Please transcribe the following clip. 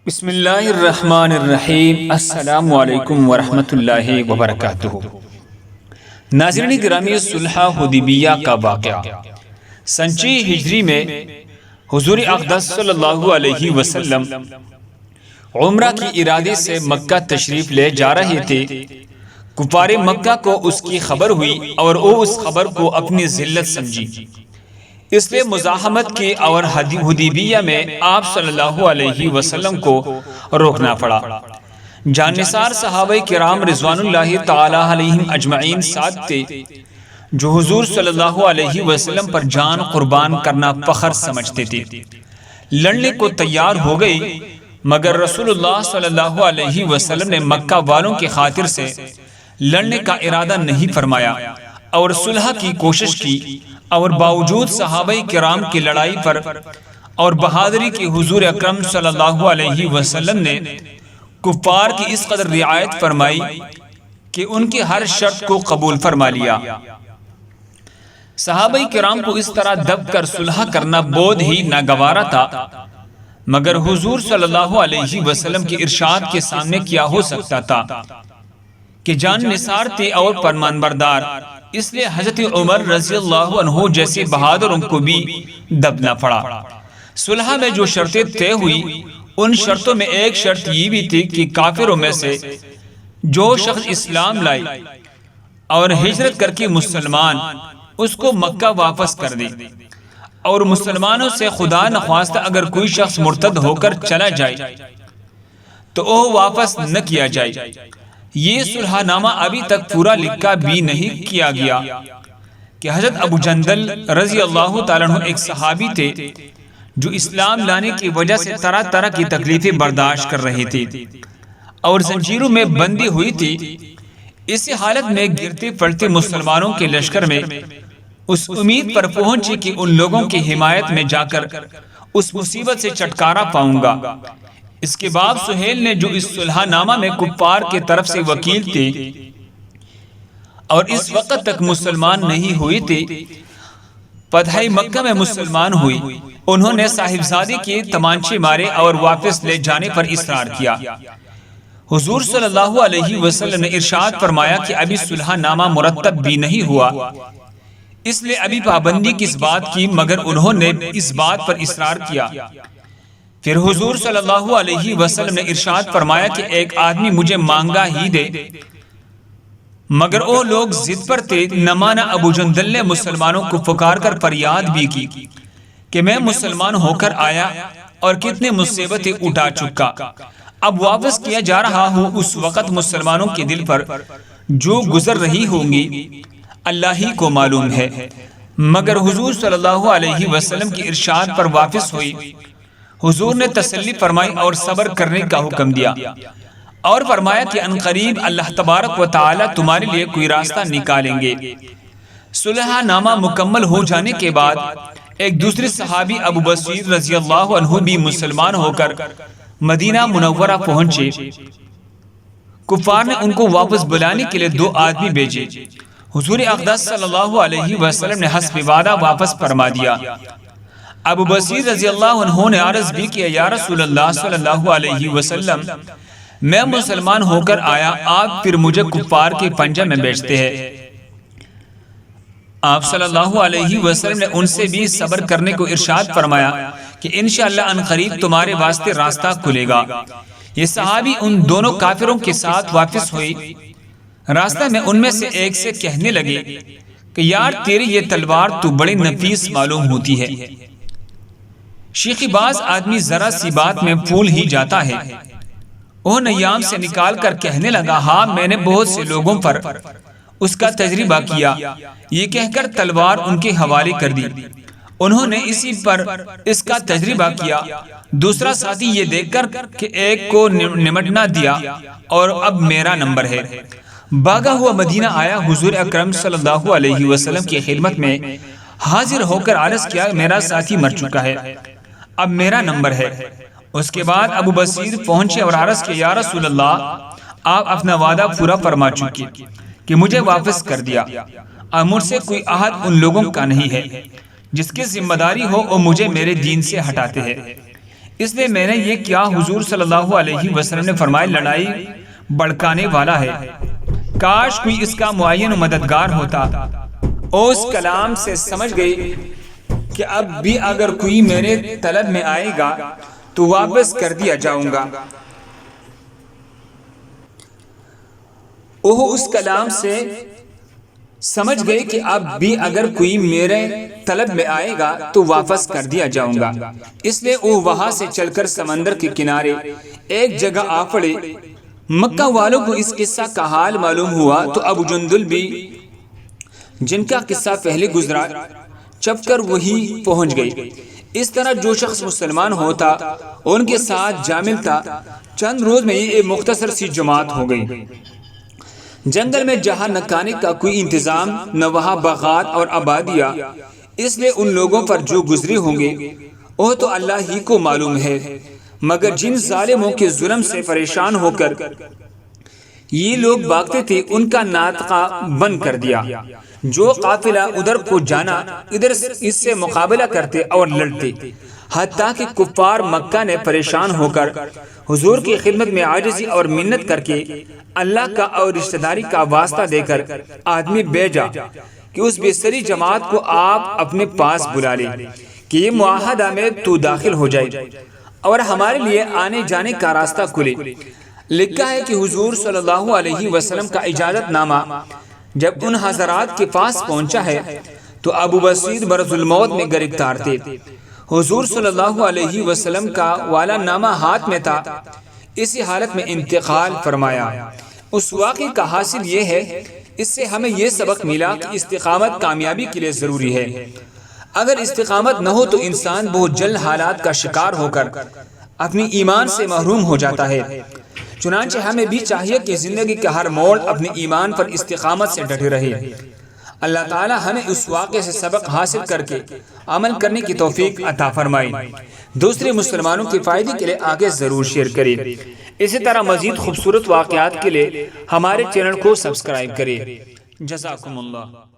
بسم اللہ الرحمن الرحیم۔ السلام علیکم ورحمۃ اللہ وبرکاتہ۔ ناظرین گرامی، صلح حدیبیہ کا واقعہ سنچی ہجری میں حضور اقدس صلی اللہ علیہ وسلم عمرہ کی ارادے سے مکہ تشریف لے جا رہے تھے۔ کفار مکہ کو اس کی خبر ہوئی اور وہ اس خبر کو اپنی ذلت سمجھی، اس لیے مزاحمت کی اور حدیبیہ میں آپ صلی اللہ علیہ وسلم کو روکنا پڑا۔ جاننثار صحابہ کرام رضوان اللہ تعالی علیہم اجمعین ساتھ تھے، جو حضور صلی اللہ علیہ وسلم پر جان قربان کرنا فخر سمجھتے تھے۔ لڑنے کو تیار ہو گئی، مگر رسول اللہ صلی اللہ علیہ وسلم نے مکہ والوں کی خاطر سے لڑنے کا ارادہ نہیں فرمایا اور صلح کی کوشش کی، اور باوجود صحابہ کرام کی لڑائی پر اور بہادری کی حضور اکرم صلی اللہ علیہ وسلم نے کفار کی اس قدر رعایت فرمائی کہ ان کی ہر شرط کو قبول فرما لیا۔ صحابہ کرام کو اس طرح دب کر صلح کرنا بہت ہی ناگوارا تھا، مگر حضور صلی اللہ علیہ وسلم کے ارشاد کے سامنے کیا ہو سکتا تھا کہ جان نثار تھے اور فرمان بردار، اس لیے حضرت عمر رضی اللہ عنہ جیسے بہادروں کو بھی دبنا پڑا۔ صلح میں جو شرطیں طے ہوئی، ان شرطوں میں ایک شرط یہ بھی تھی کہ کافروں میں سے جو شخص اسلام لائے اور ہجرت کر کے مسلمان، اس کو مکہ واپس کر دے، اور مسلمانوں سے خدا نخواستہ اگر کوئی شخص مرتد ہو کر چلا جائے تو وہ واپس نہ کیا جائے۔ یہ صلح نامہ ابھی تک پورا لکھا بھی نہیں کیا گیا کہ حضرت ابو جندل رضی اللہ تعالیٰ عنہ ایک صحابی تھے جو اسلام لانے کی وجہ سے طرح طرح کی تکلیفیں برداشت کر رہے تھے اور زنجیروں میں بندی ہوئی تھی۔ اسی حالت میں گرتے پڑتے مسلمانوں کے لشکر میں اس امید پر پہنچے کہ ان لوگوں کی حمایت میں جا کر اس مصیبت سے چھٹکارا پاؤں گا۔ اس کے بعد سہیل نے، جو اس صلح نامہ میں کفار کے طرف سے وکیل تھے اور اس وقت تک مسلمان نہیں ہوئی تھی، فتح مکہ میں مسلمان ہوئی۔ انہوں نے صاحبزادے کے تمانچے مارے اور واپس لے جانے پر اصرار کیا۔ حضور صلی اللہ علیہ وسلم نے ارشاد فرمایا کہ ابھی صلح نامہ مرتب بھی نہیں ہوا، اس لیے ابھی پابندی کس بات کی، مگر انہوں نے اس بات پر اصرار کیا۔ پھر حضور صلی اللہ علیہ وسلم نے ارشاد فرمایا کہ ایک آدمی مجھے مانگا ہی دے، مگر وہ لوگ ضد پر تھے نہ مانا۔ ابو جندل نے مسلمانوں کو پکار کر فریاد بھی کی کہ میں مسلمان ہو کر آیا اور کتنے مصیبتیں اٹھا چکا، اب واپس کیا جا رہا ہوں۔ اس وقت مسلمانوں کے دل پر جو گزر رہی ہوں گی اللہ ہی کو معلوم ہے، مگر حضور صلی اللہ علیہ وسلم کی ارشاد پر واپس ہوئی۔ حضور نے تسلی فرمائی اور صبر کرنے کا حکم دیا اور فرمایا کہ عنقریب اللہ تبارک و تعالی تمہارے لیے کوئی راستہ نکالیں گے۔ صلح نامہ مکمل ہو جانے کے بعد ایک دوسرے صحابی ابو بصیر رضی اللہ عنہ بھی مسلمان ہو کر مدینہ منورہ پہنچے۔ کفار نے ان کو واپس بلانے کے لیے 2 آدمی بھیجے۔ حضور اقدس صلی اللہ علیہ وسلم نے حسب وعدہ واپس فرما دیا۔ ابو بصیر رضی اللہ عنہ نے عرض بھی کیا، یا رسول اللہ صلی اللہ علیہ وسلم، میں مسلمان ہو کر آیا، آپ پھر مجھے کفار کے پنجے میں بیچتے ہیں۔ آپ صلی اللہ علیہ وسلم نے ان سے بھی صبر کرنے کو ارشاد فرمایا کہ انشاءاللہ عنقریب تمہارے واسطے راستہ کھلے گا۔ یہ صحابی ان دونوں کافروں کے ساتھ واپس ہوئی۔ راستہ میں ان میں سے ایک سے کہنے لگے کہ یار تیری یہ تلوار تو بڑی نفیس معلوم ہوتی ہے۔ شیخی باز آدمی ذرا سی بات میں پھول ہی جاتا ہے۔ وہ نیام سے نکال کر کہنے لگا، ہاں میں نے بہت سے لوگوں پر اس کا تجربہ کیا۔ یہ کہہ کر تلوار ان کے حوالے کر دی۔ انہوں نے اسی پر اس کا تجربہ کیا۔ دوسرا ساتھی یہ دیکھ کر کہ ایک کو نمٹ نہ دیا اور اب میرا نمبر ہے، بھاگا ہوا مدینہ آیا، حضور اکرم صلی اللہ علیہ وسلم کی خدمت میں حاضر ہو کر عرض کیا، میرا ساتھی مر چکا ہے، اب میرا نمبر ہے۔ اس کے بعد ابو بصیر پہنچے اور عرض کیا، یا رسول اللہ، آپ اپنا وعدہ پورا فرما چکے کہ مجھے واپس کر دیا، اور مجھ سے کوئی عہد ان لوگوں کا نہیں ہے، جس کی ذمہ داری ہو وہ مجھے میرے دین سے ہٹاتے ہیں، اس لیے میں نے یہ کیا۔ حضور صلی اللہ علیہ وسلم نے فرمایا لڑائی بڑکانے والا ہے، کاش کوئی اس کا معین و مددگار ہوتا۔ اور اس کلام سے سمجھ گئی کہ اب بھی اگر کوئی میرے طلب میں آئے گا تو واپس کر دیا جاؤں گا۔ وہ اس کلام سے سمجھ گئے کہ اب بھی اگر کوئی میرے طلب میں آئے گا تو واپس کر دیا جاؤں گا۔ اس لیے وہ وہاں سے چل کر سمندر کے کنارے ایک جگہ آ پڑے۔ مکہ والوں کو اس قصہ کا حال معلوم ہوا تو ابو جندل بھی، جن کا قصہ پہلے گزرا، چپ کر وہی پہنچ گئی۔ اس طرح جو شخص مسلمان ہوتا ان کے ساتھ جا ملتا، چند روز میں یہ مختصر سی جماعت ہو گئی۔ جنگل میں جہاں نہ کھانے کا کوئی انتظام نہ وہاں باغات اور آبادیاں، اس لیے ان لوگوں پر جو گزرے ہوں گے وہ تو اللہ ہی کو معلوم ہے، مگر جن ظالموں کے ظلم سے پریشان ہو کر یہ لوگ بھاگتے تھے ان کا ناطقہ بند کر دیا۔ جو قافلہ ادھر کو جانا ادھر اس سے مقابلہ کرتے اور لڑتے، حتیٰ کہ کفار مکہ نے پریشان ہو کر حضور کی خدمت میں عاجزی اور منت کر کے اللہ کا اور رشتہ داری کا واسطہ دے کر آدمی بھیجا کہ اس بستری جماعت کو آپ اپنے پاس بلا لیں کہ یہ معاہدہ میں تو داخل ہو جائے اور ہمارے لیے آنے جانے کا راستہ کھلے۔ لکھا ہے کہ حضور صلی اللہ علیہ وسلم کا اجازت نامہ جب ان حضرات کے پاس پہنچا ہے تو ابو بصیر برز الموت میں گرفتار تھے۔ حضور صلی اللہ علیہ وسلم کا والا نامہ ہاتھ میں تھا، اسی حالت میں انتقال فرمایا۔ اس واقعے کا حاصل یہ ہے، اس سے ہمیں یہ سبق ملا کہ استقامت کامیابی کے لیے ضروری ہے۔ اگر استقامت نہ ہو تو انسان بہت جلد حالات کا شکار ہو کر اپنی ایمان سے محروم ہو جاتا ہے۔ چنانچہ ہمیں بھی چاہیے کہ زندگی کا ہر موڑ اپنے ایمان پر استقامت سے ڈٹے رہے۔ اللہ تعالی ہمیں اس واقعے سے سبق حاصل کر کے عمل کرنے کی توفیق عطا فرمائے۔ دوسرے مسلمانوں کے فائدے کے لیے آگے ضرور شیئر کریں۔ اسی طرح مزید خوبصورت واقعات کے لیے ہمارے چینل کو سبسکرائب کریں۔ جزاکم اللہ۔